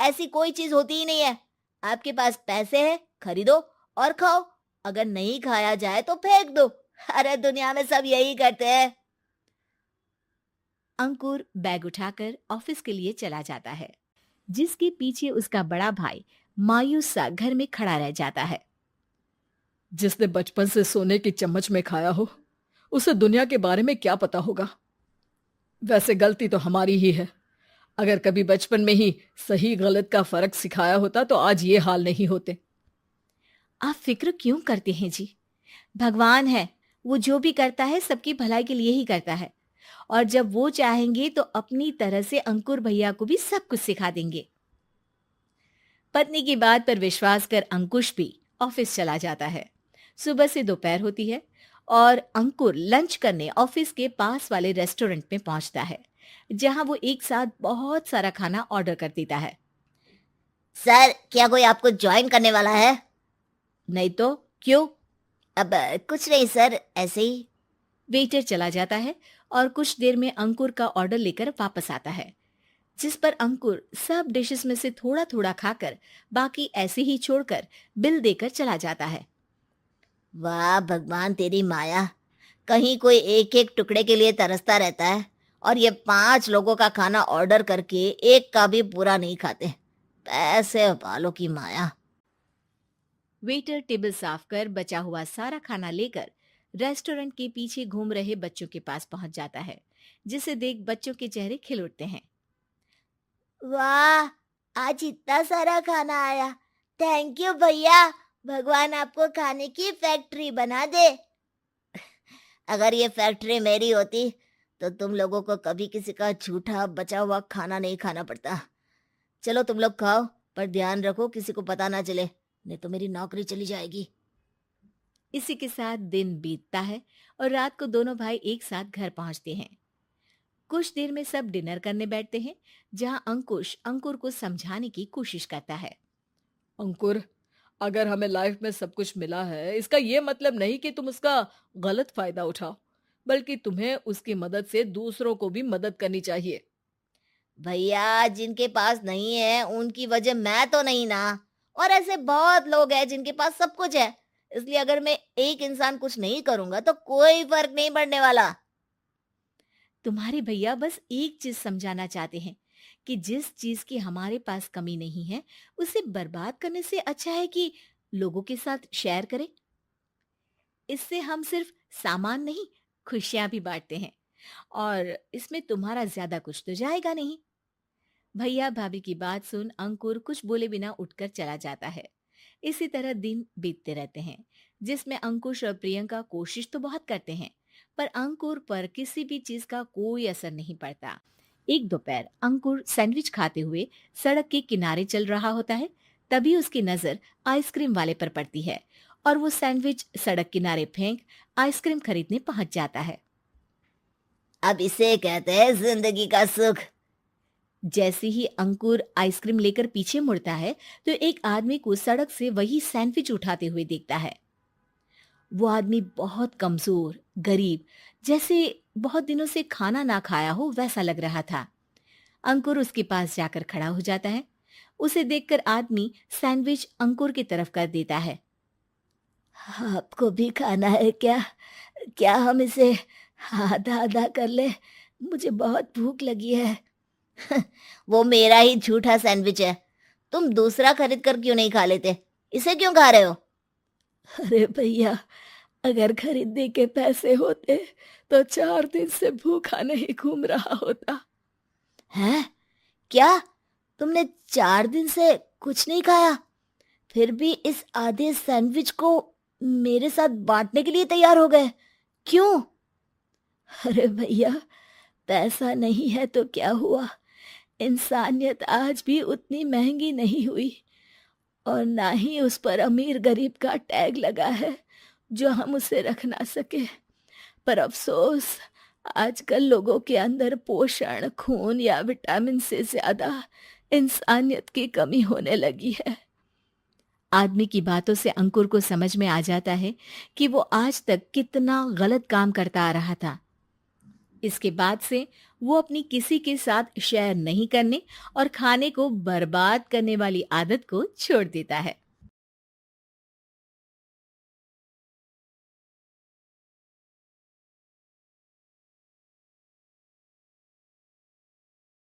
ऐसी कोई चीज होती ही नहीं है। आपके पास पैसे हैं, खरीदो और खाओ। अगर नहीं खाया जाए तो फेंक दो। अरे दुनिया में सब यही करते हैं। अंकुर बैग उठाकर ऑफिस के लिए चला जाता है, जिसके पीछे उसका बड़ा भाई मायूस सा घर में खड़ा रह जाता है। जिसने बचपन से सोने की चम्मच में खाया हो, उसे दुनिया के बारे में क्या पता होगा। वैसे गलती तो हमारी ही है। अगर कभी बचपन में ही सही गलत का फर्क सिखाया होता तो आज ये हाल नहीं होते। आप फिक्र क्यों करते हैं जी? भगवान है, वो जो भी करता है सबकी भलाई के लिए ही करता है। और जब वो चाहेंगे तो अपनी तरह से अंकुर भैया को भी सब कुछ सिखा देंगे। पत्नी की बात पर विश्वास कर अंकुश भी ऑफिस चला जाता है। सुबह से दोपहर होती है और अंकुर लंच करने ऑफिस के पास वाले रेस्टोरेंट में पहुंचता है, जहां वो एक साथ बहुत सारा खाना ऑर्डर कर देता है। सर, क्या कोई आपको ज्वाइन करने वाला है? नहीं तो क्यों? अब कुछ नहीं सर, ऐसे ही। वेटर चला जाता है और कुछ देर में अंकुर का ऑर्डर लेकर वापस आता है, जिस पर अंकुर सब डिशेस में से थोड़ा थोड़ा खाकर बाकी ऐसे ही छोड़कर बिल देकर चला जाता है। वाह भगवान, तेरी माया। कहीं कोई एक एक टुकड़े के लिए तरसता रहता है और ये 5 लोगों का खाना ऑर्डर करके एक का भी पूरा नहीं खाते। पैसे वालों की माया। वेटर टेबल साफ कर बचा हुआ सारा खाना लेकर रेस्टोरेंट के पीछे घूम रहे बच्चों के पास पहुंच जाता है, जिसे देख बच्चों के चेहरे खिल उठते हैं। वाह, आज इतना सारा खाना आया। थैंक यू भैया। भगवान आपको खाने की फैक्ट्री बना दे। अगर ये फैक्ट्री मेरी होती तो तुम लोगों को कभी किसी का झूठा बचा हुआ खाना नहीं खाना पड़ता। चलो तुम लोग खाओ, पर ध्यान रखो किसी को पता ना चले, नहीं तो मेरी नौकरी चली जाएगी। इसी के साथ दिन बीतता है और रात को दोनों भाई एक साथ घर पहुंचते हैं। कुछ देर में सब डिनर करने बैठते हैं, जहां अंकुश अंकुर को समझाने की कोशिश करता है। अंकुर, अगर हमें लाइफ में सब कुछ मिला है, इसका ये मतलब नहीं कि तुम उसका गलत फायदा उठाओ, बल्कि तुम्हें उसकी मदद से दूसरों को भी मदद करनी चाहिए। भैया, जिनके पास नहीं है उनकी वजह मैं तो नहीं ना। और ऐसे बहुत लोग हैं जिनके पास सब कुछ है। इसलिए अगर मैं एक इंसान कुछ नहीं करूंगा तो कोई फर्क नहीं पड़ने वाला। तुम्हारे भैया बस एक चीज समझाना चाहते हैं कि जिस चीज की हमारे पास कमी नहीं है, उसे बर्बाद करने से अच्छा है कि लोगों के साथ शेयर करें। इससे हम सिर्फ सामान नहीं, खुशियां भी बांटते हैं, और इसमें तुम्हारा ज्यादा कुछ तो जाएगा नहीं। भैया भाभी की बात सुन अंकुर कुछ बोले बिना उठकर चला जाता है। इसी तरह दिन बीतते रहते हैं, जिसमें अंकुश और प्रियंका कोशिश तो बहुत करते हैं, पर अंकुर पर किसी भी चीज का कोई असर नहीं पड़ता। एक दोपहर अंकुर सैंडविच खाते हुए सड़क के किनारे चल रहा होता है। तभी उसकी नजर आइसक्रीम वाले पर पड़ती है और वो सैंडविच सड़क किनारे फेंक आइसक्रीम खरीदने पहुंच जाता है। अब इसे कहते हैं जिंदगी का सुख। जैसे ही अंकुर आइसक्रीम लेकर पीछे मुड़ता है, तो एक आदमी को सड़क से वही सैंडविच उठाते हुए देखता है। वो आदमी बहुत कमजोर, गरीब, जैसे बहुत दिनों से खाना ना खाया हो वैसा लग रहा था। अंकुर उसके पास जाकर खड़ा हो जाता है। उसे देखकर आदमी सैंडविच अंकुर की तरफ कर देता है। आपको भी खाना है क्या? क्या हम इसे आधा आधा कर ले? मुझे बहुत भूख लगी है। वो मेरा ही झूठा सैंडविच है। तुम दूसरा खरीद कर क्यों नहीं खा लेते? इसे क्यों खा रहे हो? अरे भैया, अगर खरीदने के पैसे होते तो 4 दिन से भूखा नहीं घूम रहा होता। हैं? क्या? तुमने 4 दिन से कुछ नहीं खाया, फिर भी इस आधे सैंडविच को मेरे साथ बांटने के लिए तैयार हो गए? क्यों? अरे भैया, पैसा नहीं है तो क्या हुआ, इंसानियत आज भी उतनी महंगी नहीं हुई, और ना ही उस पर अमीर गरीब का टैग लगा है जो हम उसे रख ना सके। पर अफसोस, आजकल लोगों के अंदर पोषण, खून या विटामिन से ज्यादा इंसानियत की कमी होने लगी है। आदमी की बातों से अंकुर को समझ में आ जाता है कि वो आज तक कितना गलत काम करता आ रहा था। इसके बाद से वो अपनी किसी के साथ शेयर नहीं करने और खाने को बर्बाद करने वाली आदत को छोड़ देता है।